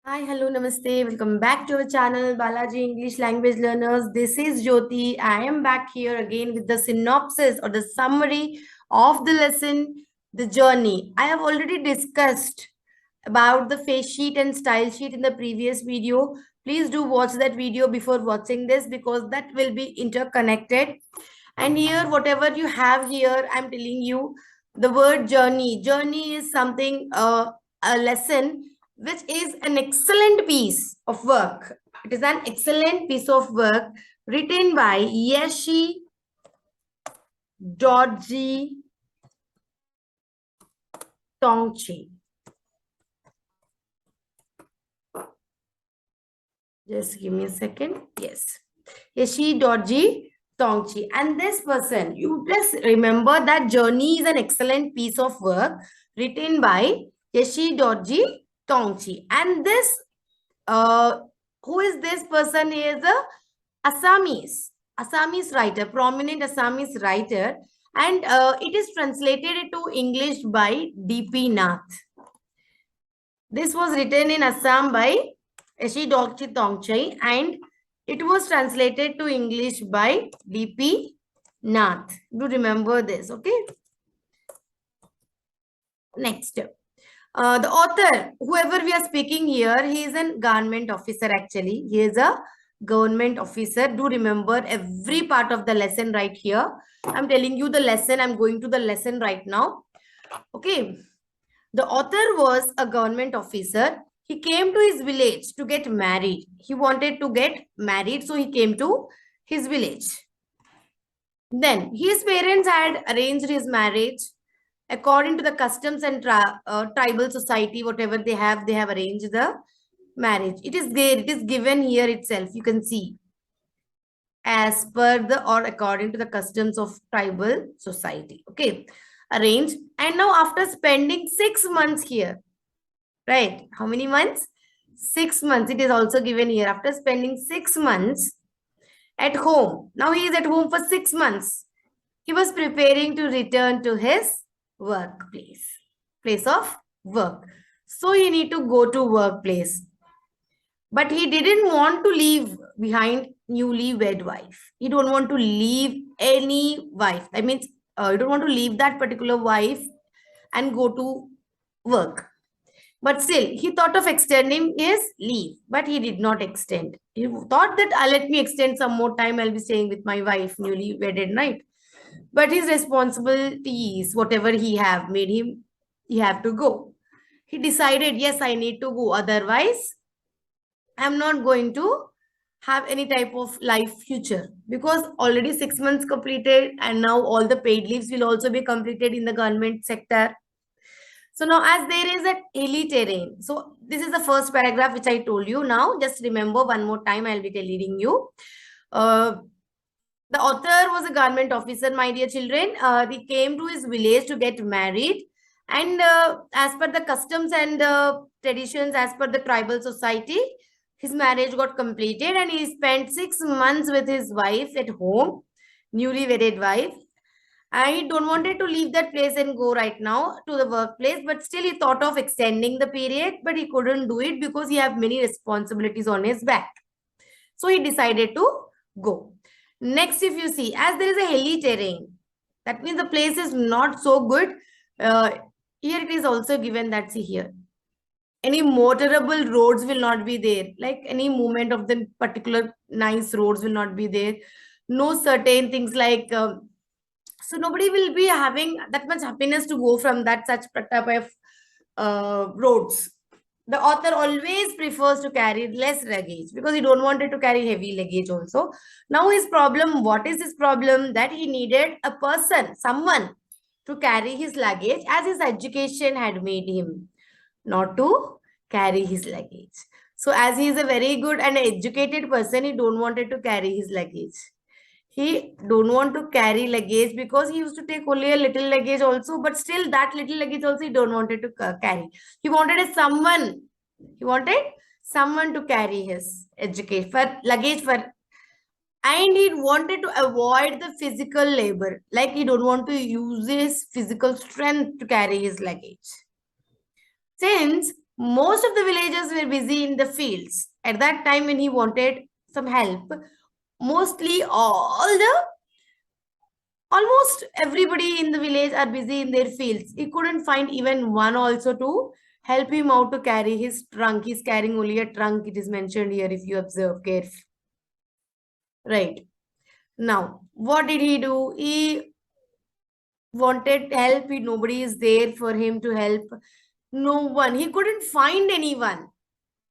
Hi, hello, namaste. Welcome back to our channel, Balaji English Language Learners. This is Jyothi. I am back here again with the synopsis or the summary of the lesson, the journey. I have already discussed about the face sheet and style sheet in the previous video. Please do watch that video before watching this because that will be interconnected. And here, whatever you have here, I'm telling you the word journey. Journey is something, a lesson which is an excellent piece of work. It is an excellent piece of work written by Yeshi Dorji Tongchi. Just give me a second. Yes. Yeshi Dorji Tongchi. And this person, you just remember that journey is an excellent piece of work written by Yeshi Dorji Tongchi. And this, who is this person? He is a Assamese writer, prominent Assamese writer. And it is translated into English by D.P. Nath. This was written in Assam by Yeshi Dorji Tongchi and it was translated to English by D.P. Nath. Do remember this, okay? Next. The author, whoever we are speaking here, he is a government officer actually. He is a government officer. Do remember every part of the lesson right here. I'm telling you the lesson. I'm going to the lesson right now. Okay. The author was a government officer. He came to his village to get married. He wanted to get married, so he came to his village. Then his parents had arranged his marriage according to the customs and tribal society, whatever they have arranged the marriage. It is there, it is given here itself. You can see as per the or according to the customs of tribal society. Okay, arranged. And now after spending 6 months here, right? How many months? 6 months. It is also given here. After spending 6 months at home. Now he is at home for 6 months. He was preparing to return to his workplace. Place of work. So he need to go to workplace. But he didn't want to leave behind newly wed wife. He don't want to leave any wife. That means you don't want to leave that particular wife and go to work. But still, he thought of extending his leave, but he did not extend. He thought that let me extend some more time. I'll be staying with my wife, newly wedded, right? But his responsibilities, whatever he have made him, he have to go. He decided, yes, I need to go. Otherwise, I'm not going to have any type of life future because already 6 months completed and now all the paid leaves will also be completed in the government sector. So now as there is a hilly terrain. So this is the first paragraph which I told you. Now just remember one more time I'll be reading you. The author was a government officer, my dear children. He came to his village to get married. And as per the customs and traditions, as per the tribal society, his marriage got completed and he spent 6 months with his wife at home, newly wedded wife. I don't wanted to leave that place and go right now to the workplace, but still he thought of extending the period, but he couldn't do it because he have many responsibilities on his back. So he decided to go. Next, if you see, as there is a hilly terrain, that means the place is not so good. Here it is also given that, see here, any motorable roads will not be there. Like any movement of the particular nice roads will not be there. No certain things like... so nobody will be having that much happiness to go from that such type of roads. The author always prefers to carry less luggage because he don't wanted to carry heavy luggage also. Now his problem, what is his problem? That he needed a person, someone to carry his luggage as his education had made him not to carry his luggage. So as he is a very good and educated person, he don't wanted to carry his luggage. He don't want to carry luggage because he used to take only a little luggage also, but still that little luggage also he don't wanted to carry. He wanted someone to carry his education for luggage for, and he wanted to avoid the physical labor. Like he don't want to use his physical strength to carry his luggage. Since Most of the villagers were busy in the fields. At that time when he wanted some help, mostly almost everybody in the village are busy in their fields. He couldn't find even one also to help him out to carry his trunk. He's carrying only a trunk. It is mentioned here if you observe carefully. Right. Now, what did he do? He wanted help. Nobody is there for him to help. No one. He couldn't find anyone.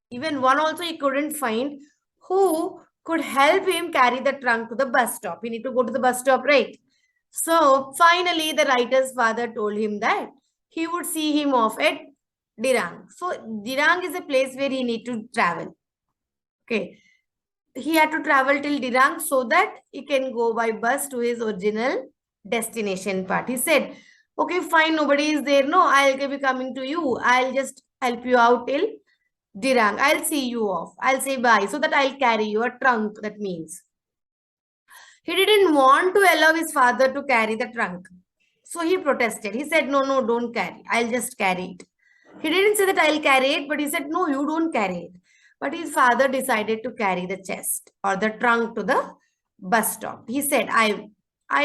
Even one also he couldn't find who could help him carry the trunk to the bus stop. He need to go to the bus stop, right? So finally, the writer's father told him that he would see him off at Dirang. So Dirang is a place where he need to travel. Okay. He had to travel till Dirang so that he can go by bus to his original destination part. He said, okay, fine, nobody is there. No, I'll be coming to you. I'll just help you out till Dirang. I'll see you off. I'll say bye so that I'll carry you a trunk. That means he didn't want to allow his father to carry the trunk. So he protested. He said, no, no, don't carry. I'll just carry it. He didn't say that I'll carry it, but he said, no, you don't carry it. But his father decided to carry the chest or the trunk to the bus stop. He said, I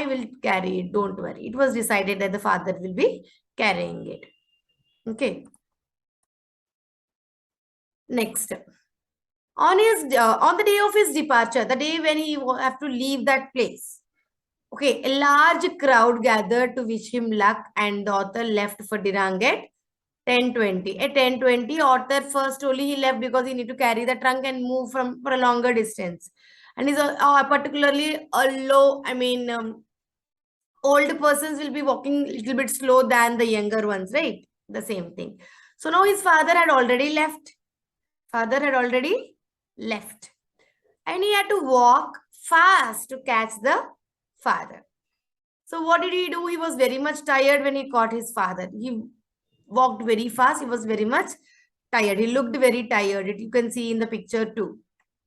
will carry it. Don't worry. It was decided that the father will be carrying it. Okay. Next. On the day of his departure, the day when he have to leave that place, okay, a large crowd gathered to wish him luck, and the author left for Dirang at 10:20. At 10:20, author first only he left because he need to carry the trunk and move for a longer distance. And he's particularly a low, old persons will be walking a little bit slow than the younger ones, right? The same thing. So now his father had already left. Father had already left. And he had to walk fast to catch the father. So what did he do? He was very much tired when he caught his father. He walked very fast. He was very much tired. He looked very tired. You can see in the picture too.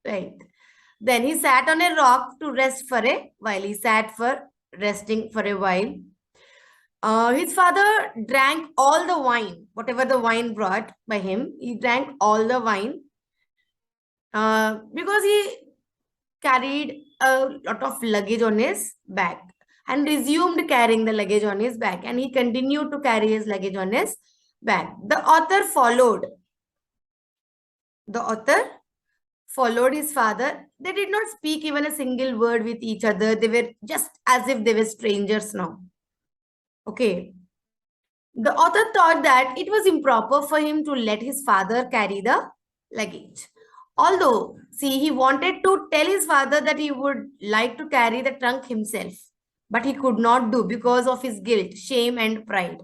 Right. Then he sat on a rock to rest for a while. He sat for resting for a while. His father drank all the wine, whatever the wine brought by him. He drank all the wine because he carried a lot of luggage on his back and resumed carrying the luggage on his back, and he continued to carry his luggage on his back. The author followed his father. They did not speak even a single word with each other. They were just as if they were strangers now. Okay. The author thought that it was improper for him to let his father carry the luggage. Although, see, he wanted to tell his father that he would like to carry the trunk himself, but he could not do because of his guilt, shame, and pride.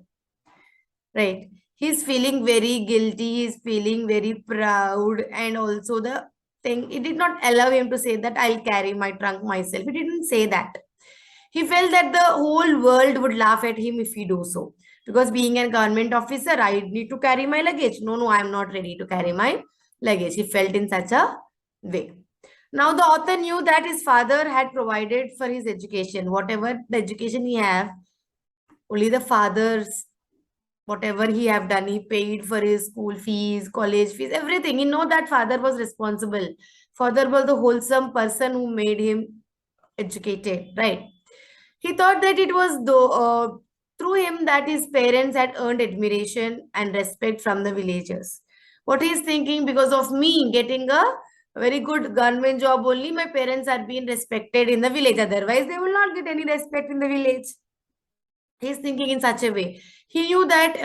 Right? He's feeling very guilty, he's feeling very proud, and also the thing, it did not allow him to say that I'll carry my trunk myself. He didn't say that. He felt that the whole world would laugh at him if he do so. Because being a government officer, I need to carry my luggage. No, I'm not ready to carry my luggage. He felt in such a way. Now the author knew that his father had provided for his education. Whatever the education he have, only the father's, whatever he have done, he paid for his school fees, college fees, everything. He know that father was responsible. Father was the wholesome person who made him educated, right? He thought that it was through him that his parents had earned admiration and respect from the villagers. What he is thinking, because of me getting a very good government job only, my parents are being respected in the village. Otherwise, they will not get any respect in the village. He is thinking in such a way. He knew that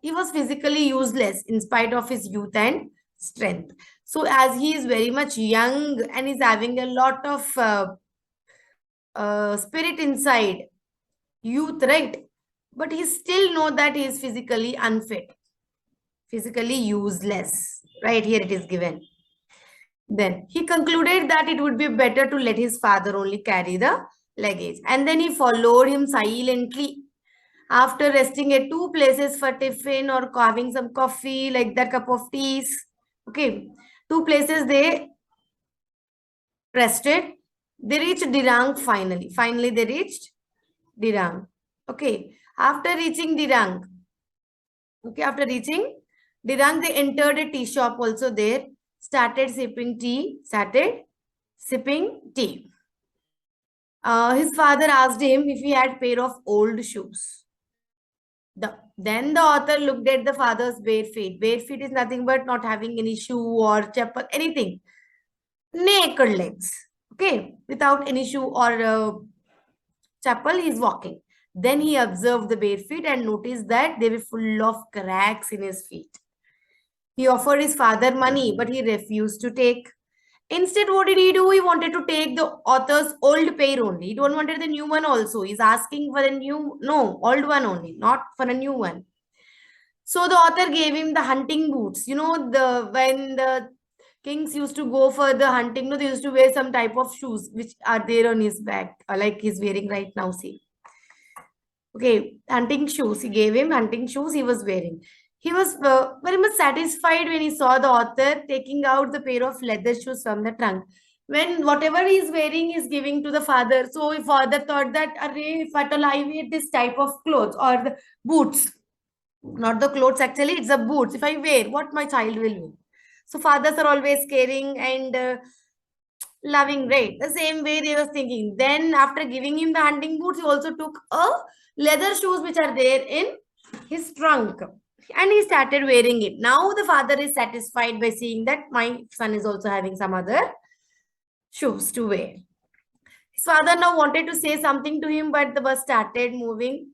he was physically useless in spite of his youth and strength. So as he is very much young and is having a lot of spirit inside, youth, right? But he still know that he is physically unfit, physically useless. Right here it is given. Then he concluded that it would be better to let his father only carry the luggage. And then he followed him silently. After resting at two places for tiffin or having some coffee, like that cup of teas. Okay. Two places they rested. They reached Dirang finally. Finally, they reached Dirang. Okay. After reaching Dirang, Dirang, they entered a tea shop also there, started sipping tea, his father asked him if he had pair of old shoes. Then the author looked at the father's bare feet. Bare feet is nothing but not having any shoe or chapel, anything. Naked legs. Okay, without any shoe or chapel, he is walking. Then he observed the bare feet and noticed that they were full of cracks in his feet. He offered his father money, but he refused to take. Instead, what did he do? He wanted to take the author's old pair only. He don't wanted the new one also. He's asking for the new, no, old one only, not for a new one. So the author gave him the hunting boots. You know, when the kings used to go for the hunting, no, they used to wear some type of shoes which are there on his back, like he's wearing right now. See, okay, hunting shoes. He gave him hunting shoes. He was wearing. He was very much satisfied when he saw the author taking out the pair of leather shoes from the trunk. When whatever he is wearing is giving to the father. So if father thought that, array, if at all I wear this type of clothes or the boots, not the clothes actually, it's the boots. If I wear, what my child will wear. So fathers are always caring and loving, right? The same way they was thinking. Then after giving him the hunting boots, he also took a leather shoes which are there in his trunk. And he started wearing it. Now the father is satisfied by seeing that my son is also having some other shoes to wear. His father now wanted to say something to him, but the bus started moving.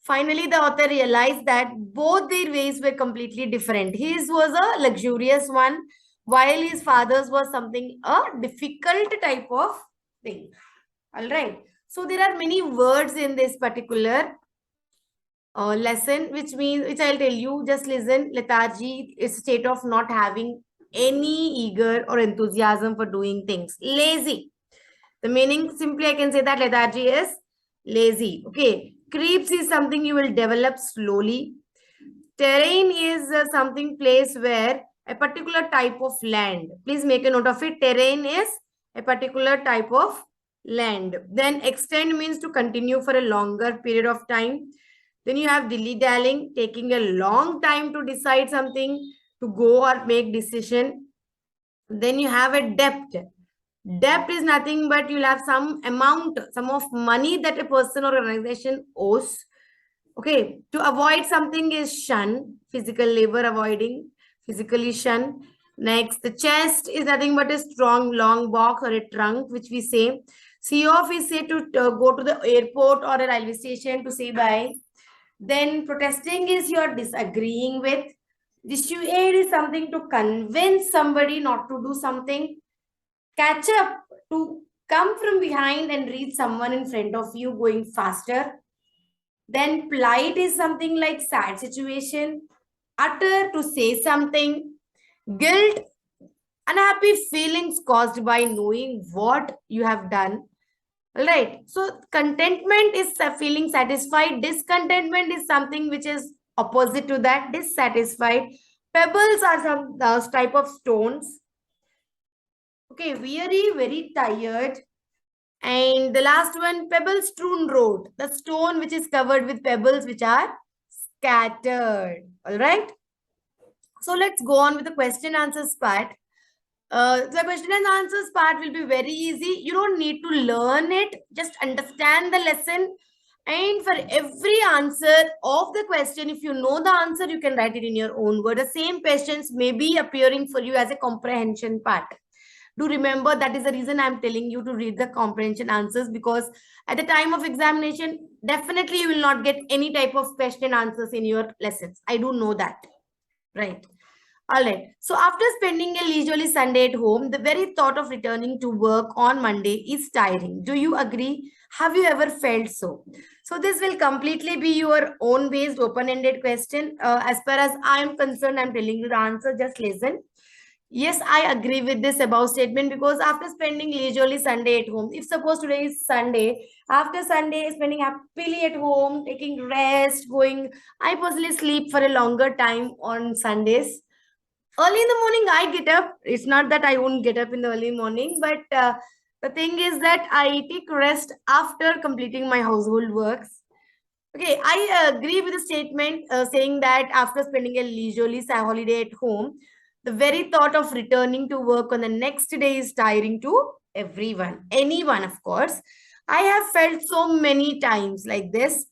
Finally, the author realized that both their ways were completely different. His was a luxurious one, while his father's was something a difficult type of thing. All right. So there are many words in this particular lesson, which I'll tell you. Just listen. Lethargy is a state of not having any eager or enthusiasm for doing things. Lazy. The meaning, simply I can say that lethargy is lazy. Okay. Creeps is something you will develop slowly. Terrain is something place where a particular type of land. Please make a note of it. Terrain is a particular type of land. Then extend means to continue for a longer period of time. Then you have dilly-dallying, taking a long time to decide something, to go or make decision. Then you have a debt. Debt is nothing but you'll have some amount, some of money that a person or organization owes. Okay, to avoid something is shun, physical labor avoiding, physically shun. Next, the chest is nothing but a strong long box or a trunk, which we say. See off is say to go to the airport or a railway station to say bye. Then protesting is you're disagreeing with. Dissuade is something to convince somebody not to do something. Catch up, to come from behind and reach someone in front of you going faster. Then plight is something like sad situation. Utter, to say something. Guilt, unhappy feelings caused by knowing what you have done. All right. So contentment is feeling satisfied. Discontentment is something which is opposite to that, dissatisfied. Pebbles are some type of stones. Okay, weary, very tired. And the last one, pebble strewn road, the stone which is covered with pebbles which are scattered. All right. So let's go on with the question answers part. The question and answers part will be very easy. You don't need to learn it. Just understand the lesson. And for every answer of the question, if you know the answer, you can write it in your own word. The same questions may be appearing for you as a comprehension part. Do remember that is the reason I'm telling you to read the comprehension answers, because at the time of examination, definitely you will not get any type of question answers in your lessons. I do know that. Right. All right. So after spending a leisurely Sunday at home, the very thought of returning to work on Monday is tiring. Do you agree? Have you ever felt so? So this will completely be your own based open-ended question. As far as I am concerned, I'm telling you the answer. Just listen. Yes, I agree with this above statement, because after spending leisurely Sunday at home, if suppose today is Sunday, after Sunday, spending happily at home, taking rest, going, I personally sleep for a longer time on Sundays. Early in the morning, I get up. It's not that I won't get up in the early morning, but the thing is that I take rest after completing my household works. Okay, I agree with the statement saying that after spending a leisurely holiday at home, the very thought of returning to work on the next day is tiring to everyone, anyone, of course. I have felt so many times like this.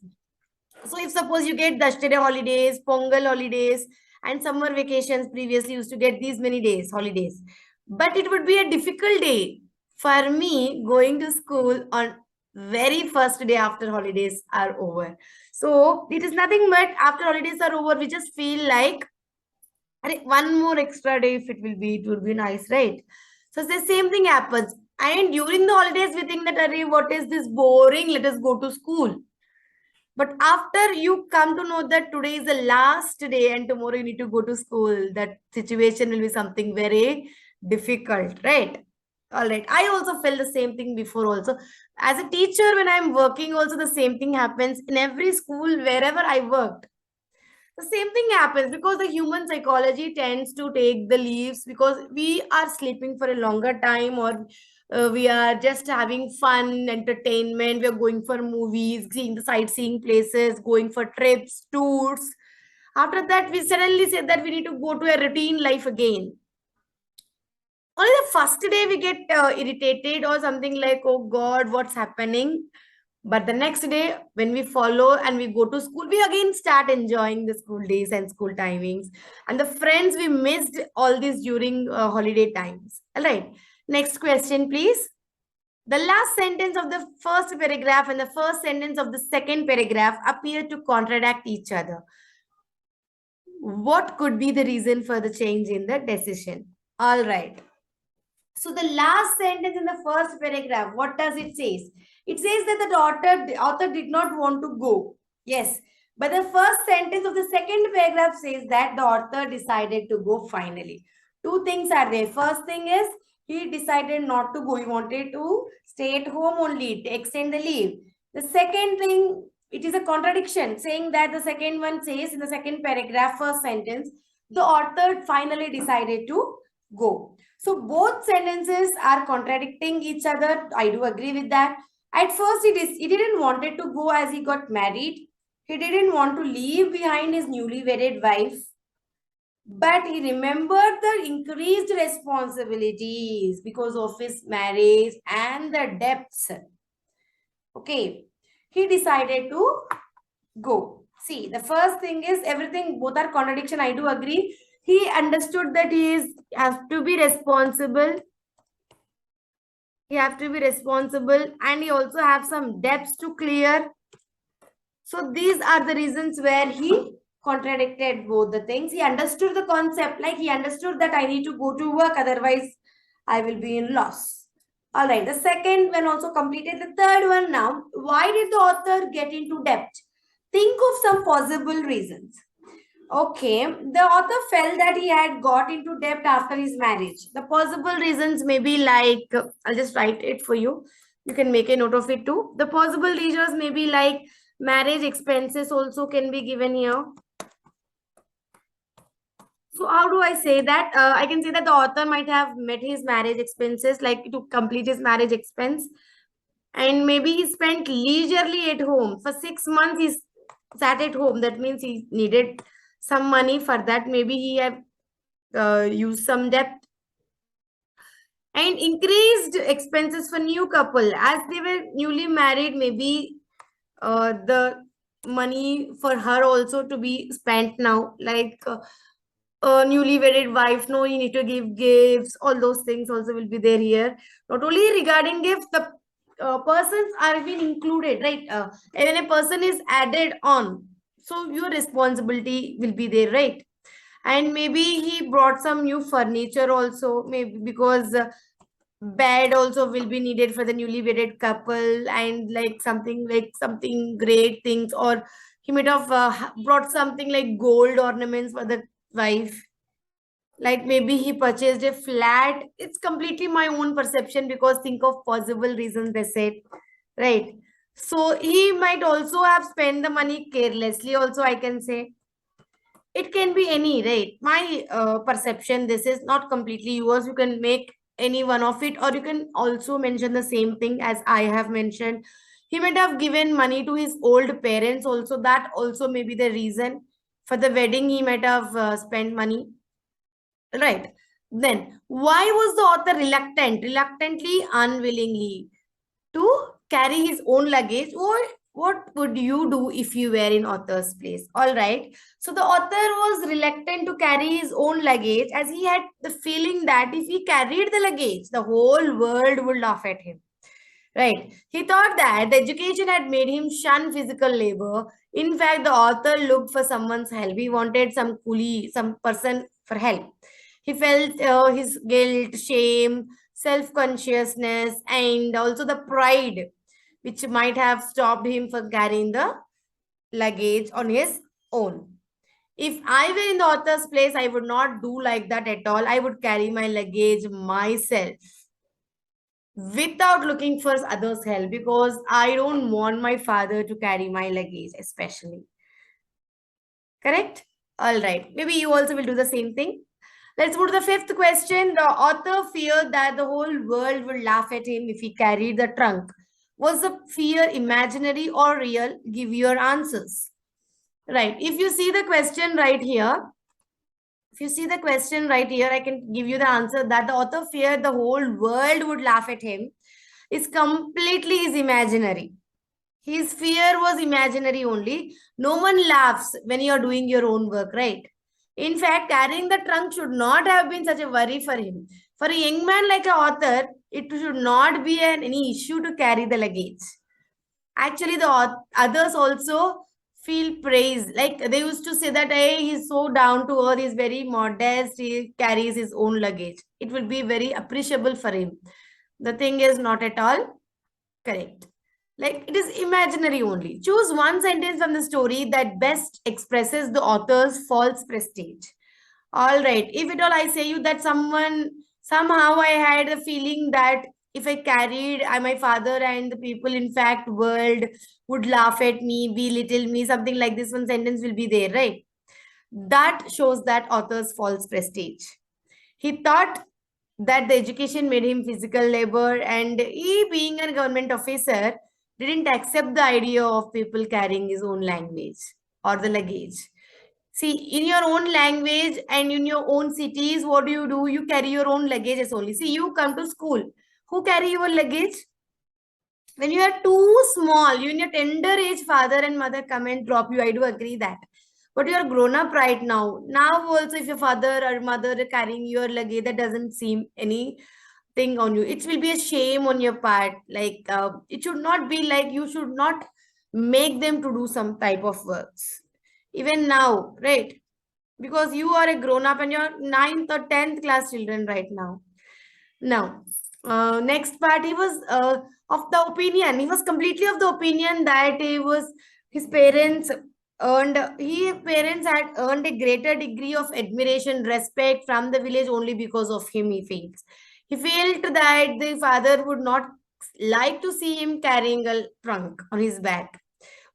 So, if suppose you get Dashtera holidays, Pongal holidays, and summer vacations, previously used to get these many days, holidays, but it would be a difficult day for me going to school on very first day after holidays are over. So it is nothing but after holidays are over, we just feel like one more extra day if it would be nice, right? So the same thing happens. And during the holidays, we think that, Array, what is this boring? Let us go to school. But after you come to know that today is the last day and tomorrow you need to go to school, that situation will be something very difficult, right? All right. I also felt the same thing before also. As a teacher, when I'm working, also the same thing happens in every school, wherever I worked. The same thing happens because the human psychology tends to take the leaves because we are sleeping for a longer time, or we are just having fun entertainment, we are going for movies, seeing the sightseeing places, going for trips, tours. After that we suddenly say that we need to go to a routine life again. Only the first day we get irritated or something like, oh god, what's happening. But the next day, when we follow and we go to school, we again start enjoying the school days and school timings and the friends we missed all this during holiday times. All right. Next question, please. The last sentence of the first paragraph and the first sentence of the second paragraph appear to contradict each other. What could be the reason for the change in the decision? All right. So the last sentence in the first paragraph, what does it say? It says that the author did not want to go. Yes. But the first sentence of the second paragraph says that the author decided to go finally. Two things are there. First thing is he decided not to go. He wanted to stay at home only, to extend the leave. The second thing, it is a contradiction saying that the second one says in the second paragraph, first sentence, the author finally decided to go. So both sentences are contradicting each other. I do agree with that. At first, he didn't wanted to go as he got married. He didn't want to leave behind his newly wedded wife. But he remembered the increased responsibilities because of his marriage and the debts. Okay. He decided to go. See, the first thing is everything, both are contradiction. I do agree. He understood that has to be responsible. He have to be responsible and he also have some debts to clear. So these are the reasons where he contradicted both the things. He understood the concept, like he understood that I need to go to work, otherwise I will be in loss. All right, the second one also completed. The third one now, why did the author get into debt? Think of some possible reasons. Okay, the author felt that he had got into debt after his marriage. The possible reasons may be like, I'll just write it for you. You can make a note of it too. The possible reasons may be like marriage expenses also can be given here. So how do I say that? I can say that the author might have met his marriage expenses, like to complete his marriage expense. And maybe he spent leisurely at home. For 6 months, he sat at home. That means he needed some money for that. Maybe he had used some debt. And increased expenses for new couple. As they were newly married, maybe the money for her also to be spent now. Like a newly wedded wife, no, you need to give gifts. All those things also will be there here. Not only regarding gifts, the persons are being included, right? And when a person is added on, so your responsibility will be there, right? And maybe he brought some new furniture also, maybe because bed also will be needed for the newly wedded couple, and like something great things, or he might have brought something like gold ornaments for the wife. Like maybe he purchased a flat. It's completely my own perception because think of possible reasons they said, right? So he might also have spent the money carelessly also, I can say. It can be any, right? My perception, this is not completely yours. You can make any one of it, or you can also mention the same thing as I have mentioned. He might have given money to his old parents also. That also may be the reason. For the wedding, he might have spent money. Right. Then, why was the author reluctantly, unwillingly to carry his own luggage? Or what would you do if you were in author's place? All right. So the author was reluctant to carry his own luggage as he had the feeling that if he carried the luggage, the whole world would laugh at him. Right. He thought that the education had made him shun physical labor. In fact, the author looked for someone's help. He wanted some coolie, some person for help. He felt his guilt, shame, self consciousness, and also the pride, which might have stopped him from carrying the luggage on his own. If I were in the author's place, I would not do like that at all. I would carry my luggage myself without looking for others' help because I don't want my father to carry my luggage, especially. Correct? All right. Maybe you also will do the same thing. Let's move to the fifth question. The author feared that the whole world would laugh at him if he carried the trunk. Was the fear imaginary or real? Give your answers. Right. If you see the question right here, I can give you the answer that the author feared the whole world would laugh at him. Is completely is imaginary. His fear was imaginary only. No one laughs when you are doing your own work, right? In fact, carrying the trunk should not have been such a worry for him. For a young man like an author, it should not be any issue to carry the luggage. Actually, the others also feel praise. Like they used to say that, hey, he's so down to earth, he's very modest, he carries his own luggage. It will be very appreciable for him. The thing is not at all correct. Like it is imaginary only. Choose one sentence from the story that best expresses the author's false prestige. All right. If at all I say you that somehow I had a feeling that if I carried my father and the people, in fact, world would laugh at me, belittle me, something like this one sentence will be there, right? That shows that author's false prestige. He thought that the education made him physical labor, and he, being a government officer, didn't accept the idea of people carrying his own language or the luggage. See, in your own language and in your own cities, what do? You carry your own luggages only. See, you come to school. Who carry your luggage? When you are too small, you in your tender age, father and mother come and drop you. I do agree that. But you are grown up right now. Now also, if your father or mother are carrying your luggage, that doesn't seem anything on you. It will be a shame on your part. Like it should not be like you should not make them to do some type of works. Even now, right? Because you are a grown up and you're 9th or 10th class children right now. Now, next part, he was of the opinion. He was completely of the opinion that his parents parents had earned a greater degree of admiration, respect from the village only because of him. He felt that the father would not like to see him carrying a trunk on his back.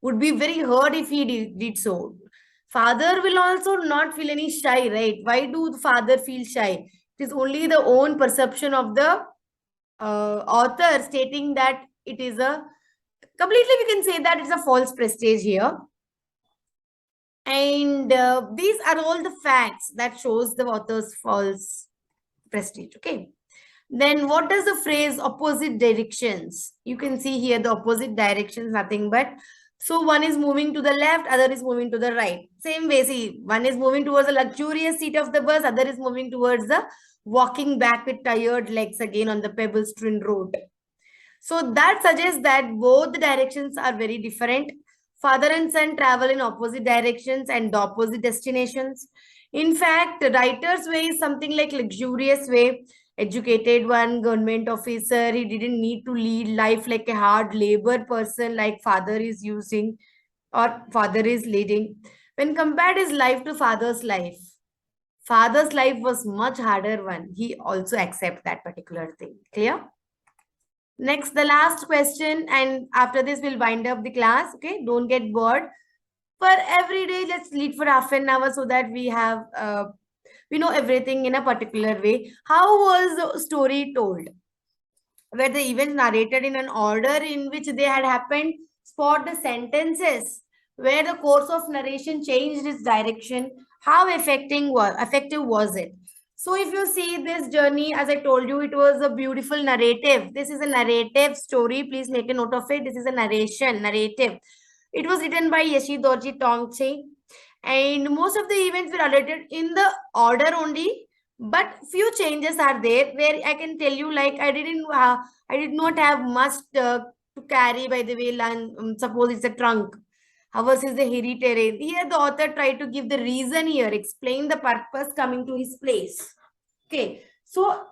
Would be very hurt if he did so. Father will also not feel any shy, right? Why do the father feel shy? It is only the own perception of the author stating that it is a completely, we can say that it's a false prestige here. And these are all the facts that shows the author's false prestige. Okay. Then what does the phrase opposite directions? You can see here the opposite directions, nothing but. So one is moving to the left, other is moving to the right. Same way, see, one is moving towards the luxurious seat of the bus, other is moving towards the walking back with tired legs again on the pebble-strewn road. So that suggests that both the directions are very different. Father and son travel in opposite directions and opposite destinations. In fact, the writer's way is something like luxurious way, educated one, government officer. He didn't need to lead life like a hard labor person like father is using or father is leading. When compared his life to father's life was much harder one. He also accept that particular thing. Clear? Next, the last question, and after this, we'll wind up the class. Okay, don't get bored. For every day, let's lead for half an hour so that we know everything in a particular way. How was the story told? where the events narrated in an order in which they had happened. Spot the sentences where the course of narration changed its direction. How effective was it? So if you see this journey, as I told you, it was a beautiful narrative. This is a narrative story. Please make a note of it. This is a narrative. It was written by Yashidorji Tongche, and most of the events were narrated in the order only, but few changes are there where I can tell you, like I did not have much to carry. By the way, suppose it's a trunk. Ours is the hairy terrain. Here, the author tried to give the reason here, explain the purpose coming to his place. Okay, so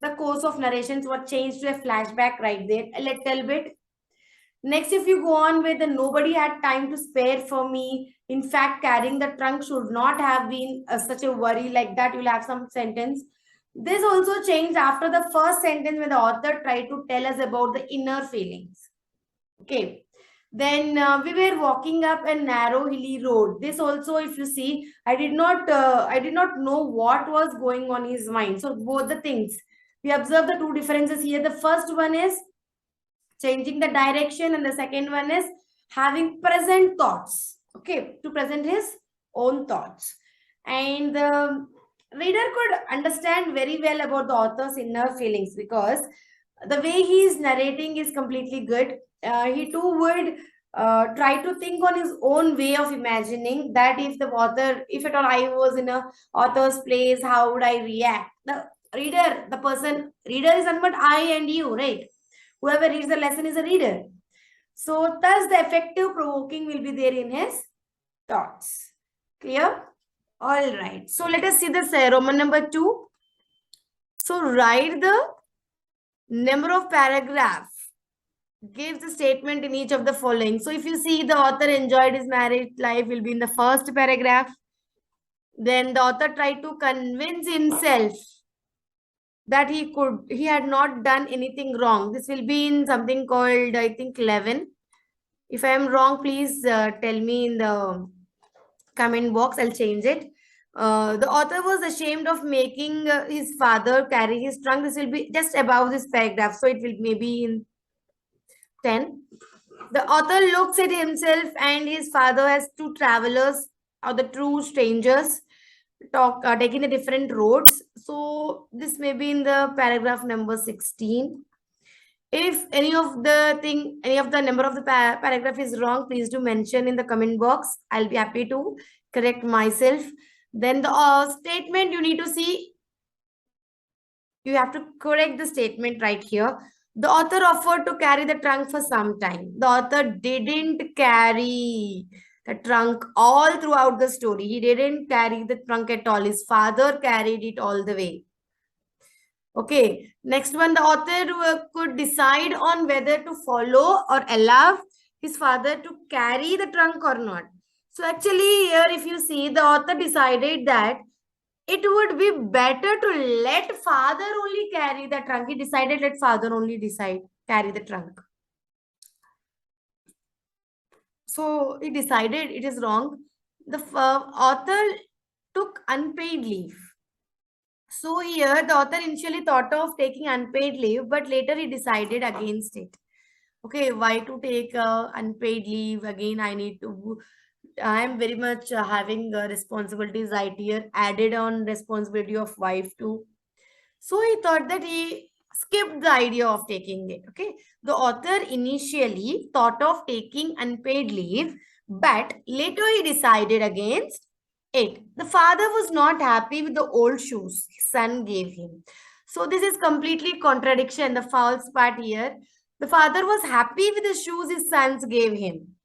the course of narrations was changed to a flashback right there, a little bit. Next, if you go on with the nobody had time to spare for me. In fact, carrying the trunk should not have been such a worry, like that. You'll have some sentence. This also changed after the first sentence when the author tried to tell us about the inner feelings. Okay. Then we were walking up a narrow hilly road. This also, if you see, I did not know what was going on in his mind. So both the things, we observe the two differences here. The first one is changing the direction, and the second one is having present thoughts. Okay, to present his own thoughts. And the reader could understand very well about the author's inner feelings, because the way he is narrating is completely good. He too would try to think on his own way of imagining that if the author, if at all I was in a author's place, how would I react? The reader, the person, reader is nothing but I and you, right? Whoever reads the lesson is a reader. So thus the effective provoking will be there in his thoughts. Clear? All right. So let us see the Roman number 2. So write the number of paragraph. Gives the statement in each of the following. So if you see, the author enjoyed his married life will be in the first paragraph. Then the author tried to convince himself that he had not done anything wrong. This will be in something called, I think, 11. If I am wrong, please tell me in the comment box. I'll change it. The author was ashamed of making his father carry his trunk. This will be just above this paragraph, so it will maybe in 10. The author looks at himself and his father as two travelers, or the true strangers, taking the different roads. So this may be in the paragraph number 16. If any of the number of the paragraph is wrong, please do mention in the comment box. I'll be happy to correct myself. Then the statement, you need to see, you have to correct the statement right here. The author offered to carry the trunk for some time. The author didn't carry the trunk all throughout the story. He didn't carry the trunk at all. His father carried it all the way. Okay, next one, the author could decide on whether to follow or allow his father to carry the trunk or not. So actually here, if you see, the author decided that it would be better to let father only carry the trunk. He decided let father only carry the trunk. So he decided it is wrong. The author took unpaid leave. So here the author initially thought of taking unpaid leave, but later he decided against it. Okay, why to take unpaid leave? Again, I am very much having responsibilities right here, added on responsibility of wife too. So he thought that he skipped the idea of taking it. Okay, the author initially thought of taking unpaid leave, but later he decided against it. The father was not happy with the old shoes his son gave him. So this is completely contradiction, the false part here. The father was happy with the shoes his sons gave him.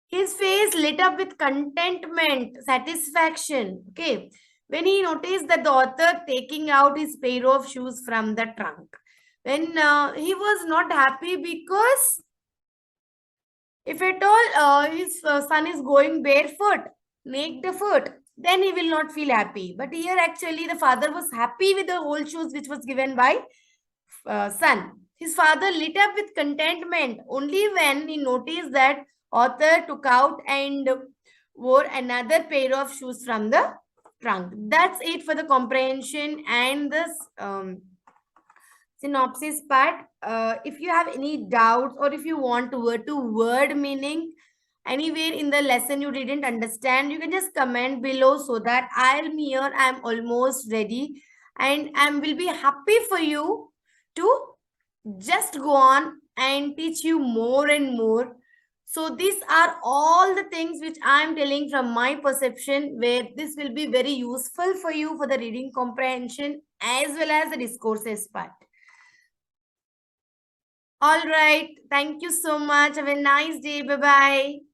His face lit up with contentment, satisfaction. Okay. When he noticed that the author taking out his pair of shoes from the trunk. When he was not happy because if at all his son is going barefoot, naked foot, then he will not feel happy. But here actually the father was happy with the old shoes which was given by son. His father lit up with contentment only when he noticed that author took out and wore another pair of shoes from the trunk. That's it for the comprehension and this synopsis part. If you have any doubts or if you want word to word meaning anywhere in the lesson you didn't understand, you can just comment below so that I'm here, I'm almost ready, and I will be happy for you to just go on and teach you more and more. So these are all the things which I'm telling from my perception, where this will be very useful for you for the reading comprehension as well as the discourses part. All right. Thank you so much. Have a nice day. Bye bye.